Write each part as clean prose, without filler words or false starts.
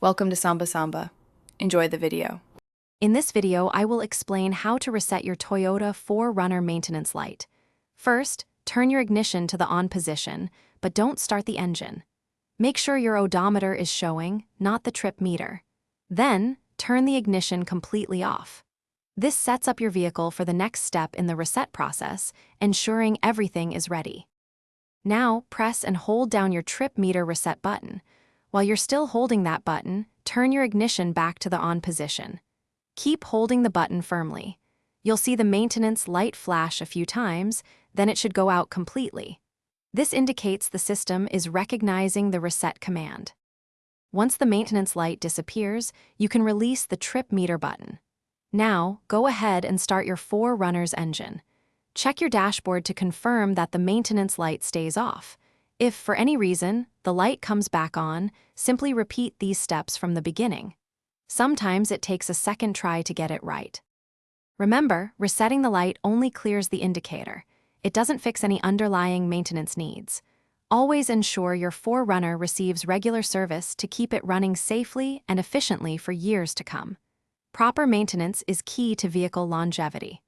Welcome to Samba Samba. Enjoy the video. In this video, I will explain how to reset your Toyota 4Runner maintenance light. First, turn your ignition to the on position, but don't start the engine. Make sure your odometer is showing, not the trip meter. Then, turn the ignition completely off. This sets up your vehicle for the next step in the reset process, ensuring everything is ready. Now, press and hold down your trip meter reset button. While you're still holding that button, turn your ignition back to the on position. Keep holding the button firmly. You'll see the maintenance light flash a few times, then it should go out completely. This indicates the system is recognizing the reset command. Once the maintenance light disappears, you can release the trip meter button. Now, go ahead and start your 4Runner's engine. Check your dashboard to confirm that the maintenance light stays off. If, for any reason, the light comes back on, simply repeat these steps from the beginning. Sometimes it takes a second try to get it right. Remember, resetting the light only clears the indicator. It doesn't fix any underlying maintenance needs. Always ensure your 4Runner receives regular service to keep it running safely and efficiently for years to come. Proper maintenance is key to vehicle longevity.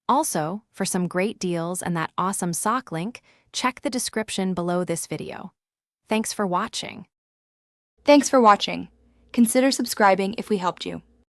Also, for some great deals and that awesome sock link, check the description below this video. Thanks for watching. Thanks for watching. Consider subscribing if we helped you.